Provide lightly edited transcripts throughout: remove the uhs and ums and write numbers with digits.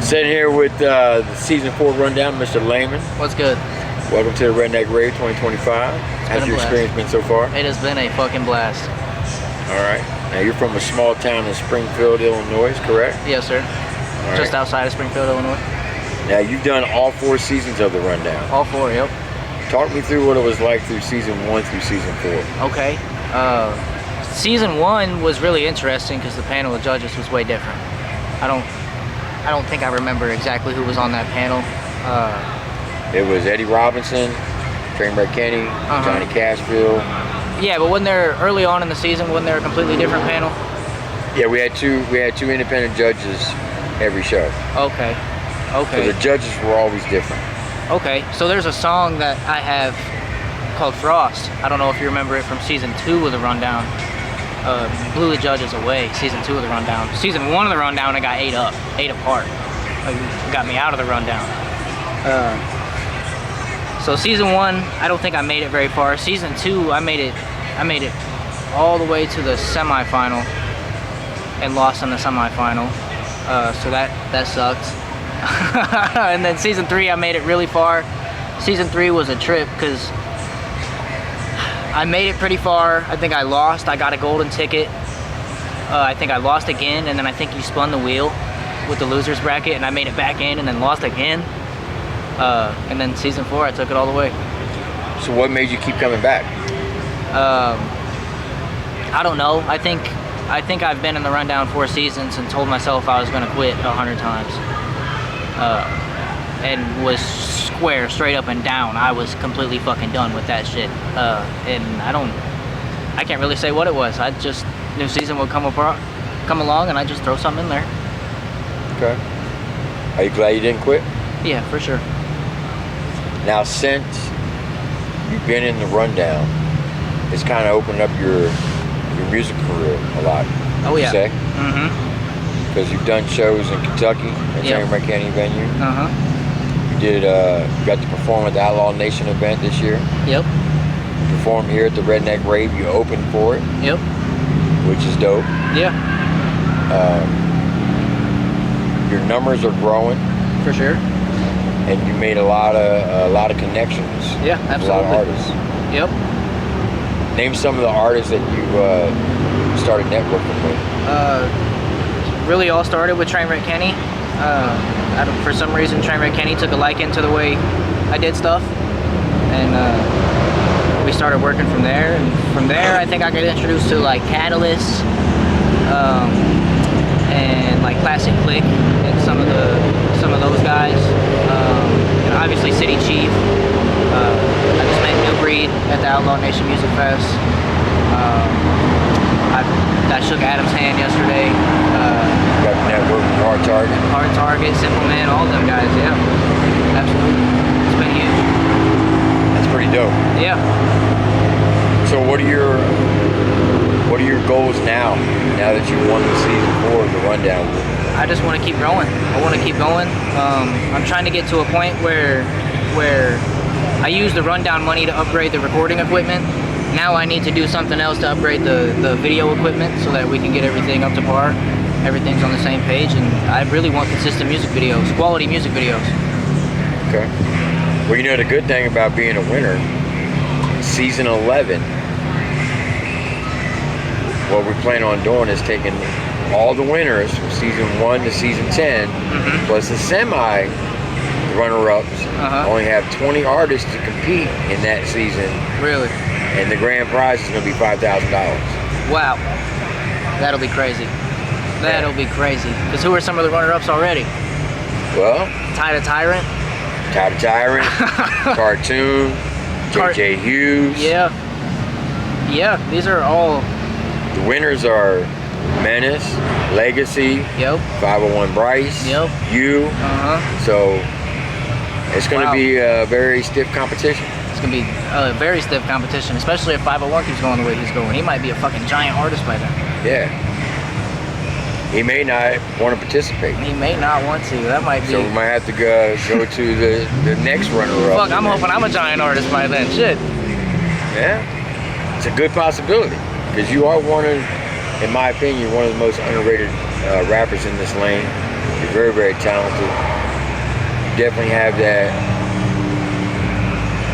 Sitting here with the season 4 rundown, Mr. Layman. What's good? Welcome to the Redneck Rave 2025. How's your experience been so far? It has been a fucking blast. All right. Now you're from a small town in Springfield, Illinois, correct? Yes, sir. All Just right. outside of Springfield, Illinois. Now you've done all 4 seasons of the rundown. All 4, yep. Talk me through what it was like through season 1 through season 4. Okay. Season 1 was really interesting because the panel of judges was way different. I don't think I remember exactly who was on that panel. It was Eddie Robinson, Trainwreck Kenny, Johnny Cashville. Yeah, but wasn't there early on in the season? Wasn't there a completely different panel? Yeah, we had two independent judges every show. Okay. Okay. So the judges were always different. Okay. So there's a song that I have called Frost. I don't know if you remember it from season 2 of the rundown. Blew the judges away. Season 2 of the rundown. Season 1 of the rundown, I got 8 apart. Got me out of the rundown. So season 1, I don't think I made it very far. Season 2, I made it all the way to the semifinal and lost in the semifinal. So that sucked. And then season 3, I made it really far. Season 3 was a trip because I made it pretty far. I think I lost. I got a golden ticket. I think I lost again, and then I think you spun the wheel with the losers bracket, and I made it back in, and then lost again. And then season 4, I took it all the way. So what made you keep coming back? I don't know. I think I've been in the rundown 4 seasons and told myself I was going to quit 100 times. And was straight up and down. I was completely fucking done with that shit. And I can't really say what it was. I just new season would come along, and I just throw something in there. Okay. Are you glad you didn't quit? Yeah, for sure. Now, since you've been in the rundown, it's kind of opened up your music career a lot. Oh yeah. Say? Mm-hmm. Because you've done shows in Kentucky at Trainwreck Kenny venue. You got to perform at the Outlaw Nation event this year. Yep. You performed here at the Redneck Rave. You opened for it. Yep. Which is dope. Yeah. Your numbers are growing. For sure. And you made a lot of connections. Yeah, absolutely. With a lot of artists. Yep. Name some of the artists that you started networking with. Really all started with Trainwreck Kenny. For some reason, Trainwreck Kenny took a liking to the way I did stuff, and we started working from there. And from there, I think I got introduced to like Catalyst and like Classic Click and some of those guys. And obviously City Chief. I just met New Breed at the Outlaw Nation Music Fest. I shook Adam's hand yesterday. Got to network with Hard Target. Hard Target, Simple Man, all them guys, yeah. Absolutely. It's been huge. That's pretty dope. Yeah. So what are your goals now that you won the season 4 of the rundown? I just want to keep growing. I want to keep going. I'm trying to get to a point where I use the rundown money to upgrade the recording equipment. Now I need to do something else to upgrade the video equipment so that we can get everything up to par. Everything's on the same page, and I really want consistent music videos, quality music videos. Okay. Well, you know the good thing about being a winner, season 11, what we plan on doing is taking all the winners from season 1 to season 10, plus the semi runner-ups, only have 20 artists to compete in that season. Really? And the grand prize is going to be $5,000. Wow. That'll be crazy. That'll be crazy. Because who are some of the runner-ups already? Well, Ty the Tyrant. Ty the Tyrant, Cartoon, JJ Hughes. Yeah. Yeah, these are all... The winners are Menace, Legacy, 501 Bryce, you. So it's going to be a very stiff competition. It's going to be a very stiff competition, especially if 501 keeps going the way he's going. He might be a fucking giant artist by then. Yeah. He may not want to participate. He may not want to. That might be. So we might have to go to the next runner-up. Fuck, I'm hoping I'm a giant artist by then. Shit. Yeah. It's a good possibility. Because you are in my opinion, one of the most underrated rappers in this lane. You're very, very talented. You definitely have that,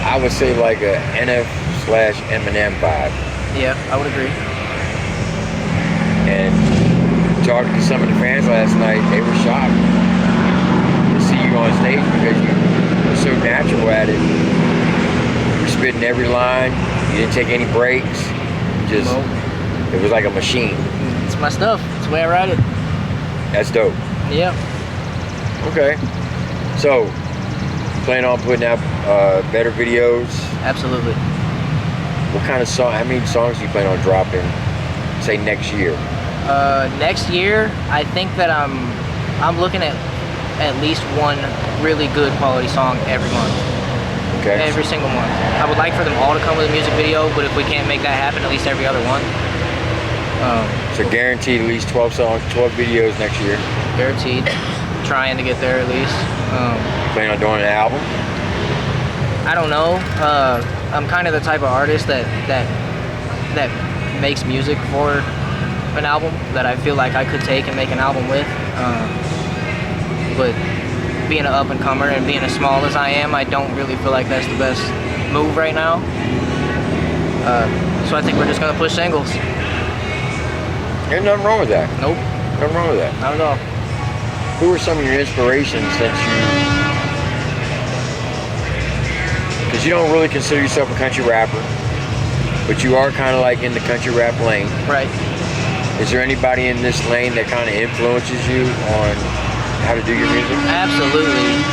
I would say, like a NF/Eminem vibe. Yeah, I would agree. And talking to some of the fans last night, they were shocked to see you on stage because you're so natural at it. You're spitting every line. You didn't take any breaks. Just, it was like a machine. It's my stuff. It's the way I write it. That's dope. Yep. Okay. So, plan on putting out better videos? Absolutely. What kind of song? How many songs do you plan on dropping? Say next year. Next year, I think that I'm looking at least one really good quality song every month. Okay. Every single month. I would like for them all to come with a music video, but if we can't make that happen, at least every other one. So guaranteed at least 12 songs, 12 videos next year. Guaranteed. Trying to get there at least. Plan on doing an album? I don't know. I'm kind of the type of artist that makes music for an album that I feel like I could take and make an album with. But being an up and comer and being as small as I am, I don't really feel like that's the best move right now. So I think we're just gonna push singles. There's nothing wrong with that. Nope. Nothing wrong with that. Not at all. Who are some of your inspirations since because you don't really consider yourself a country rapper, but you are kind of like in the country rap lane. Right. Is there anybody in this lane that kind of influences you on how to do your music? Absolutely.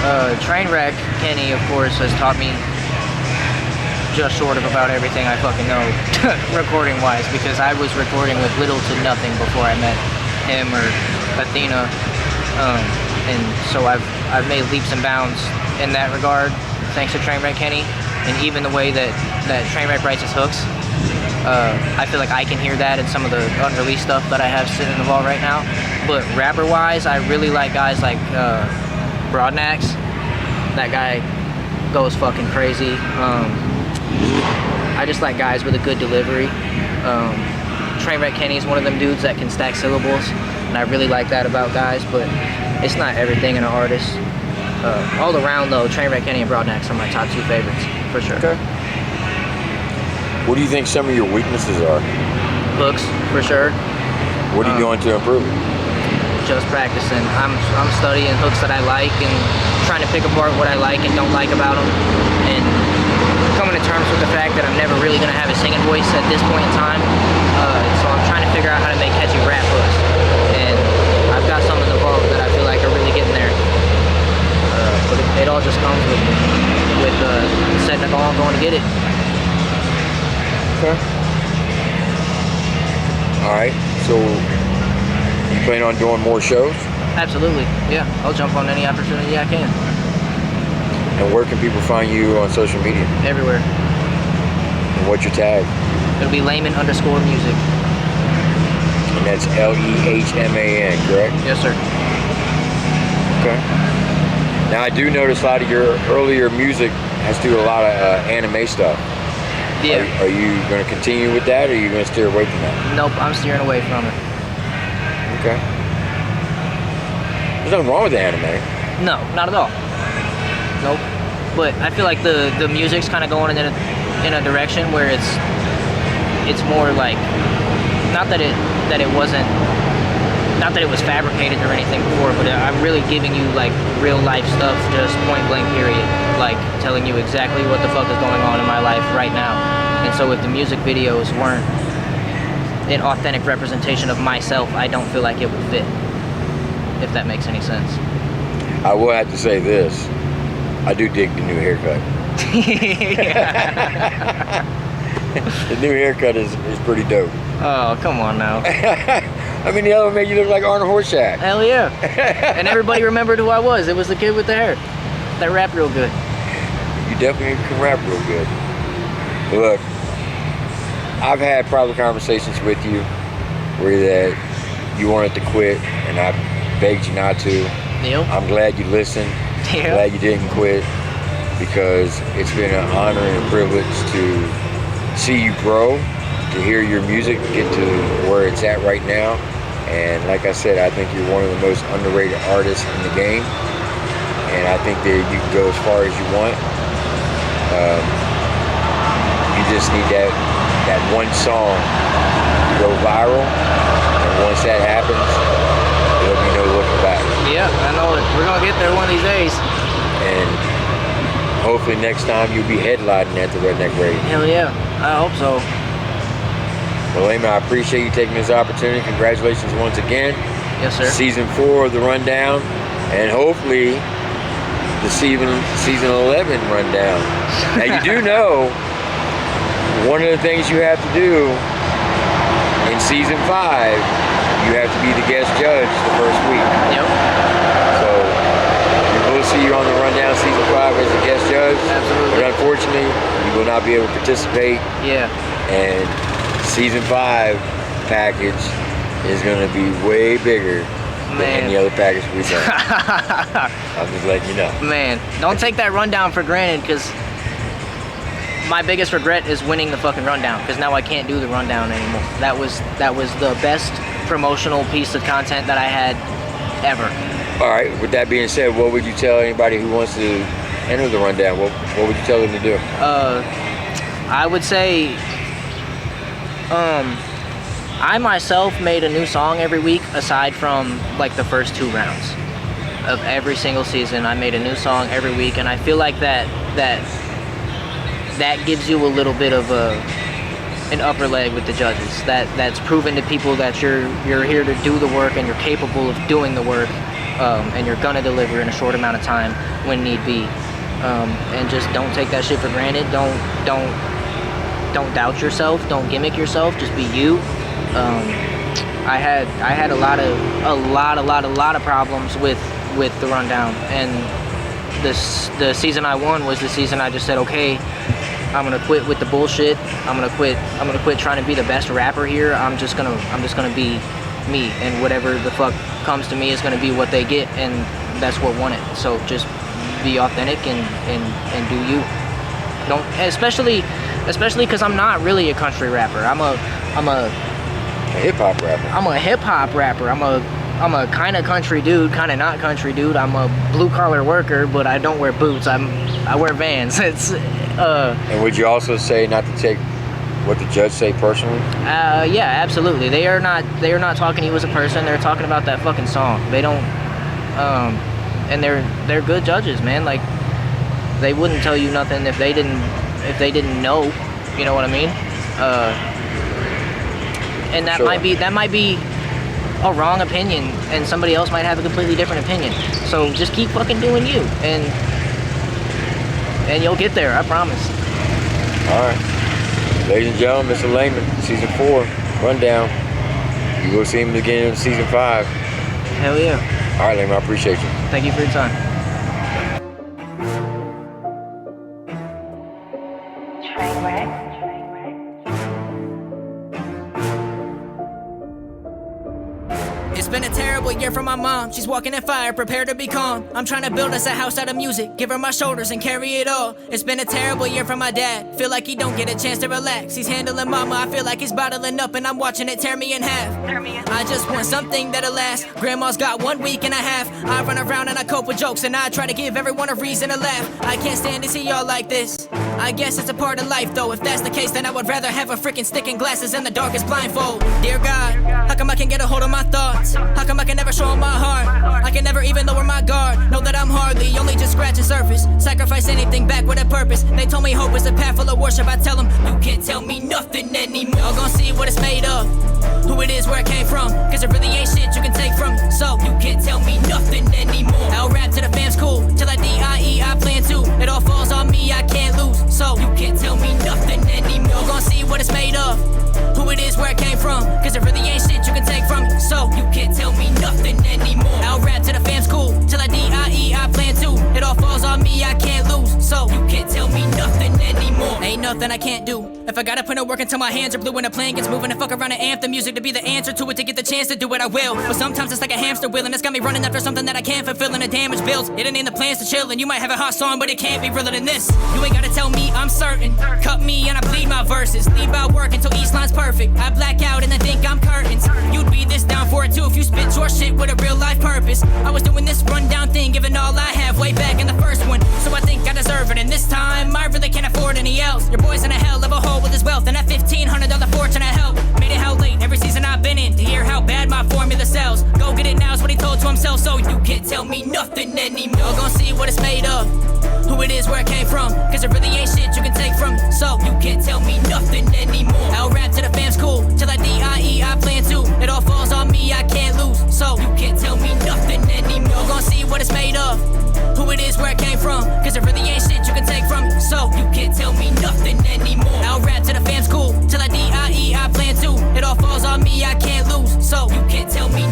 Trainwreck Kenny, of course, has taught me just short of about everything I fucking know, recording-wise, because I was recording with little to nothing before I met him or Athena, and so I've made leaps and bounds in that regard, thanks to Trainwreck Kenny, and even the way that Trainwreck writes his hooks. I feel like I can hear that in some of the unreleased stuff that I have sitting in the vault right now. But rapper-wise, I really like guys like Broadnax. That guy goes fucking crazy. I just like guys with a good delivery. Trainwreck Kenny is one of them dudes that can stack syllables, and I really like that about guys, but it's not everything in an artist. All around, though, Trainwreck Kenny and Broadnax are my top two favorites, for sure. Okay. What do you think some of your weaknesses are? Hooks, for sure. What are you doing to improve? Just practicing. I'm studying hooks that I like and trying to pick apart what I like and don't like about them, and coming to terms with the fact that I'm never really going to have a singing voice at this point in time. So I'm trying to figure out how to make catchy rap hooks, and I've got some in the vault that I feel like are really getting there. But it all just comes with setting a goal and going to get it. Okay. All right. So you plan on doing more shows? Absolutely. Yeah. I'll jump on any opportunity I can. And where can people find you on social media? Everywhere. And what's your tag? It'll be Layman_music. And that's LEHMAN, correct? Yes, sir. Okay. Now I do notice a lot of your earlier music has to do a lot of anime stuff. Yeah. Are you going to continue with that, or are you going to steer away from that? Nope, I'm steering away from it. Okay. There's nothing wrong with the anime. No, not at all. Nope. But I feel like the music's kind of going in a direction where it's more like, not that it was fabricated or anything before, but I'm really giving you like real life stuff, just point blank period, like telling you exactly what the fuck is going on in my life right now. And so if the music videos weren't an authentic representation of myself, I don't feel like it would fit, if that makes any sense. I will have to say this. I do dig the new haircut. The new haircut is pretty dope. Oh, come on now. I mean, the other one made you look like Arnold Horshack. Hell yeah. And everybody remembered who I was. It was the kid with the hair that rapped real good. You definitely can rap real good. Look, I've had private conversations with you where that you wanted to quit, and I begged you not to. Yep. I'm glad you listened. Yeah. Glad you didn't quit, because it's been an honor and a privilege to see you grow, to hear your music get to where it's at right now, And like I said, I think you're one of the most underrated artists in the game. And I think that you can go as far as you want. You just need that one song to go viral. And once that happens, there'll be no looking back. Yeah, I know it. We're gonna get there one of these days. And hopefully next time you'll be headlining at the Redneck Radio. Hell yeah, I hope so. Well, Layman, I appreciate you taking this opportunity. Congratulations once again. Yes, sir. Season 4 of the Rundown, and hopefully the season 11 Rundown. Now you do know one of the things you have to do in season 5, you have to be the guest judge the first week. Yep. So we'll see you on the Rundown season 5 as a guest judge. Absolutely. But unfortunately, you will not be able to participate. Yeah. And season 5 package is going to be way bigger than any other package we've done. I'm just letting you know. Man, don't take that Rundown for granted, because my biggest regret is winning the fucking Rundown, because now I can't do the Rundown anymore. That was the best promotional piece of content that I had ever. All right, with that being said, what would you tell anybody who wants to enter the Rundown? What would you tell them to do? I would say I myself made a new song every week, aside from like the first 2 rounds of every single season. I made a new song every week, and I feel like that gives you a little bit of an upper leg with the judges. That's proven to people that you're here to do the work, and you're capable of doing the work, and you're gonna deliver in a short amount of time when need be. And just don't take that shit for granted. Don't doubt yourself. Don't gimmick yourself. Just be you. I had a lot of problems with the Rundown, and the season I won was the season I just said, okay, I'm gonna quit with the bullshit. I'm gonna quit trying to be the best rapper here. I'm just gonna be me, and whatever the fuck comes to me is gonna be what they get, and that's what won it. So just be authentic and do you. Don't, especially because I'm not really a country rapper. I'm a hip hop rapper. I'm a hip hop rapper. I'm a kind of country dude, kind of not country dude. I'm a blue collar worker, but I don't wear boots. I wear Vans. It's And would you also say not to take what the judge say personally? Yeah, absolutely. They are not talking to you as a person. They're talking about that fucking song. They don't and they're good judges, man. Like, they wouldn't tell you nothing if they didn't know, you know what I mean? And that Sure. might be a wrong opinion, and somebody else might have a completely different opinion. So just keep fucking doing you, and you'll get there, I promise. All right. Ladies and gentlemen, Mr. Layman, season 4, Rundown. You will see him again in season 5. Hell yeah. All right, Layman, I appreciate you. Thank you for your time. It's been a terrible year for my mom. She's walking in fire, prepare to be calm. I'm trying to build us a house out of music, give her my shoulders and carry it all. It's been a terrible year for my dad. Feel like he don't get a chance to relax. He's handling mama, I feel like he's bottling up, and I'm watching it tear me in half. I just want something that'll last. Grandma's got 1 week and a half. I run around and I cope with jokes, and I try to give everyone a reason to laugh. I can't stand to see y'all like this. I guess it's a part of life though. If that's the case, then I would rather have a freaking stick and glasses in the darkest blindfold. Dear God, how come I can't get a hold of my thoughts? How come I can never show 'em my heart? I can never even lower my guard. Know that I'm hardly only just scratching surface. Sacrifice anything back with a purpose. They told me hope is a path full of worship. I tell them, you can't tell me nothing anymore. Y'all gon' see what it's made of, who it is, where it came from. Cause it really ain't shit you can take from me. So you can't tell me nothing anymore. I'll rap to the fams cool, till I DIE, I plan to. It all falls on me, I can't lose. So you can't tell me nothing anymore. Y'all gon' see what it's made of, who it is, where it came from. Cause it really ain't shit you can take from me. So you can't tell me nothing anymore. I'll rap to the fams cool, till I DIE, I plan to. It all falls on me, I can't lose. So you can't tell me nothing anymore. Ain't nothing I can't do. If I gotta put in work until my hands are blue and a plane gets moving and fuck around and amp the music to be the answer to it, to get the chance to do it, I will. But sometimes it's like a hamster wheel and it's got me running after something that I can't fulfill and the damage builds. It ain't in the plans to chill and you might have a hot song, but it can't be realer than this. You ain't gotta tell me I'm certain. Cut me and I bleed my verses. Leave out work until each line's perfect. I black out and I think I'm curtains. You'd be this down for it too if you spit your shit with a real life purpose. I was doing this rundown thing, giving all I have way back in the first one. So I think I deserve it, and this time I really can't afford any else. Your boy's in a hell of a hole with his wealth, and that $1,500 fortune I helped. Made it hell late every season I've been in to hear how bad my formula sells. Go get it now is what he told to himself, so you can't tell me nothing anymore. You're gonna see what it's made of, who it is, where it came from, cause it really ain't shit you can take from me. So you can't tell me nothing anymore. I'll rap to the fam's cool, till I DIE I plan to. It all falls on me, I can't lose, so you can't tell me nothing anymore. You're gonna see what it's made of, who it is, where it came from, cause it really ain't shit you can take from me. So you can't tell me nothing anymore. I'll rap to the fam's cool, till I DIE I plan to. It all falls on me, I can't lose, so you can't tell me